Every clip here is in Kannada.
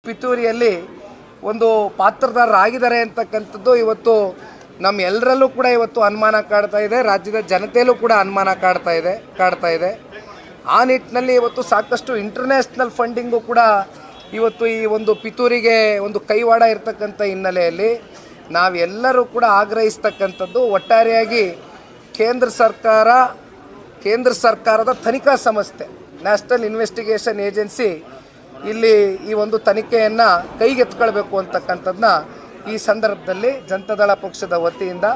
ಪಿತೂರಿಯಲ್ಲಿ ಒಂದು ಪಾತ್ರಧಾರರಾಗಿದ್ದಾರೆ ಅಂತಕ್ಕಂಥದ್ದು ಇವತ್ತು ನಮ್ಮೆಲ್ಲರಲ್ಲೂ ಕೂಡ ಇವತ್ತು ಅನುಮಾನ ಕಾಡ್ತಾ ಇದೆ. ರಾಜ್ಯದ ಜನತೆಯಲ್ಲೂ ಕೂಡ ಅನುಮಾನ ಕಾಡ್ತಾ ಇದೆ. ಆ ನಿಟ್ಟಿನಲ್ಲಿ ಇವತ್ತು ಸಾಕಷ್ಟು ಇಂಟರ್ನ್ಯಾಷನಲ್ ಫಂಡಿಂಗು ಕೂಡ ಇವತ್ತು ಈ ಒಂದು ಪಿತೂರಿಗೆ ಒಂದು ಕೈವಾಡ ಇರತಕ್ಕಂಥ ಹಿನ್ನೆಲೆಯಲ್ಲಿ ನಾವೆಲ್ಲರೂ ಕೂಡ ಆಗ್ರಹಿಸ್ತಕ್ಕಂಥದ್ದು ಒಟ್ಟಾರೆಯಾಗಿ ಕೇಂದ್ರ ಸರ್ಕಾರದ ತನಿಖಾ ಸಂಸ್ಥೆ ನ್ಯಾಷನಲ್ ಇನ್ವೆಸ್ಟಿಗೇಷನ್ ಏಜೆನ್ಸಿ ಇಲ್ಲಿ ಈ ಒಂದು ತನಿಖೆಯನ್ನು ಕೈಗೆತ್ಕೊಳ್ಬೇಕು ಅಂತಕ್ಕಂಥದ್ದನ್ನ ಈ ಸಂದರ್ಭದಲ್ಲಿ ಜನತಾದಳ ಪಕ್ಷದ ವತಿಯಿಂದ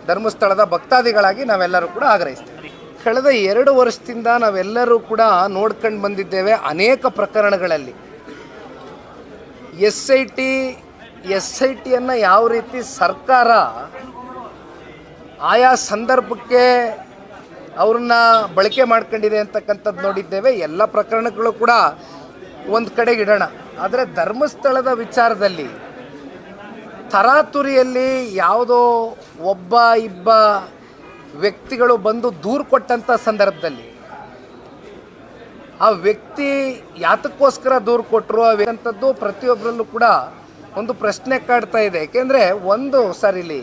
ಧರ್ಮಸ್ಥಳದ ಭಕ್ತಾದಿಗಳಾಗಿ ನಾವೆಲ್ಲರೂ ಕೂಡ ಆಗ್ರಹಿಸ್ತೇವೆ. ಕಳೆದ 2 ವರ್ಷದಿಂದ ನಾವೆಲ್ಲರೂ ಕೂಡ ನೋಡ್ಕೊಂಡು ಬಂದಿದ್ದೇವೆ. ಅನೇಕ ಪ್ರಕರಣಗಳಲ್ಲಿ ಎಸ್ ಐ ಟಿಯನ್ನು ಯಾವ ರೀತಿ ಸರ್ಕಾರ ಆಯಾ ಸಂದರ್ಭಕ್ಕೆ ಅವ್ರನ್ನ ಬಳಕೆ ಮಾಡ್ಕೊಂಡಿದೆ ಅಂತಕ್ಕಂಥದ್ದು ನೋಡಿದ್ದೇವೆ. ಎಲ್ಲ ಪ್ರಕರಣಗಳು ಕೂಡ ಒಂದು ಕಡೆಗೆ ಇಡೋಣ. ಆದರೆ ಧರ್ಮಸ್ಥಳದ ವಿಚಾರದಲ್ಲಿ ತರಾತುರಿಯಲ್ಲಿ ಯಾವುದೋ ಇಬ್ಬ ವ್ಯಕ್ತಿಗಳು ಬಂದು ದೂರು ಕೊಟ್ಟಂಥ ಸಂದರ್ಭದಲ್ಲಿ ಆ ವ್ಯಕ್ತಿ ಯಾತಕ್ಕೋಸ್ಕರ ದೂರು ಕೊಟ್ಟರು ಅಂಥದ್ದು ಪ್ರತಿಯೊಬ್ಬರಲ್ಲೂ ಕೂಡ ಒಂದು ಪ್ರಶ್ನೆ ಕಾಡ್ತಾ ಇದೆ. ಏಕೆಂದರೆ ಸರ್ ಇಲ್ಲಿ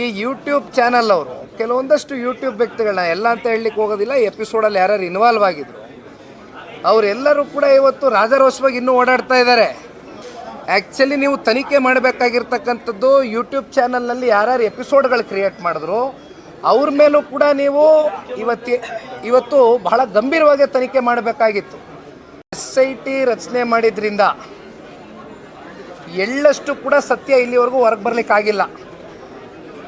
ಈ ಯೂಟ್ಯೂಬ್ ಚಾನಲ್ ಅವರು ಕೆಲವೊಂದಷ್ಟು ಯೂಟ್ಯೂಬ್ ವ್ಯಕ್ತಿಗಳನ್ನ ಎಲ್ಲ ಅಂತ ಹೇಳಲಿಕ್ಕೆ ಹೋಗೋದಿಲ್ಲ, ಎಪಿಸೋಡಲ್ಲಿ ಯಾರ್ಯಾರು ಇನ್ವಾಲ್ವ್ ಆಗಿದ್ರು ಅವರೆಲ್ಲರೂ ಕೂಡ ಇವತ್ತು ರಾಜಾರೋಷವಾಗಿ ಇನ್ನೂ ಓಡಾಡ್ತಾ ಇದ್ದಾರೆ. ಆ್ಯಕ್ಚುಲಿ ನೀವು ತನಿಖೆ ಮಾಡಬೇಕಾಗಿರ್ತಕ್ಕಂಥದ್ದು ಯೂಟ್ಯೂಬ್ ಚಾನಲ್ನಲ್ಲಿ ಯಾರ್ಯಾರು ಎಪಿಸೋಡ್ಗಳು ಕ್ರಿಯೇಟ್ ಮಾಡಿದ್ರು ಅವ್ರ ಮೇಲೂ ಕೂಡ ನೀವು ಇವತ್ತು ಬಹಳ ಗಂಭೀರವಾಗಿ ತನಿಖೆ ಮಾಡಬೇಕಾಗಿತ್ತು. SIT ರಚನೆ ಮಾಡಿದ್ರಿಂದ ಎಳ್ಳಷ್ಟು ಕೂಡ ಸತ್ಯ ಇಲ್ಲಿವರೆಗೂ ಹೊರಗೆ ಬರಲಿಕ್ಕಾಗಿಲ್ಲ.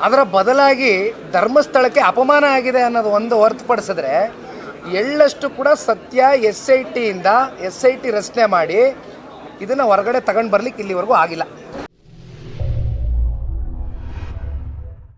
ಅದರ ಬದಲಾಗಿ ಧರ್ಮಸ್ಥಳಕ್ಕೆ ಅಪಮಾನ ಆಗಿದೆ ಅನ್ನೋದು ಒಂದು ಹೊರತುಪಡಿಸಿದ್ರೆ ಎಳ್ಳಷ್ಟು ಕೂಡ ಸತ್ಯ SIT ರಚನೆ ಮಾಡಿ ಇದನ್ನು ಹೊರಗಡೆ ತಗೊಂಡು ಬರಲಿಕ್ಕೆ ಇಲ್ಲಿವರೆಗೂ ಆಗಿಲ್ಲ.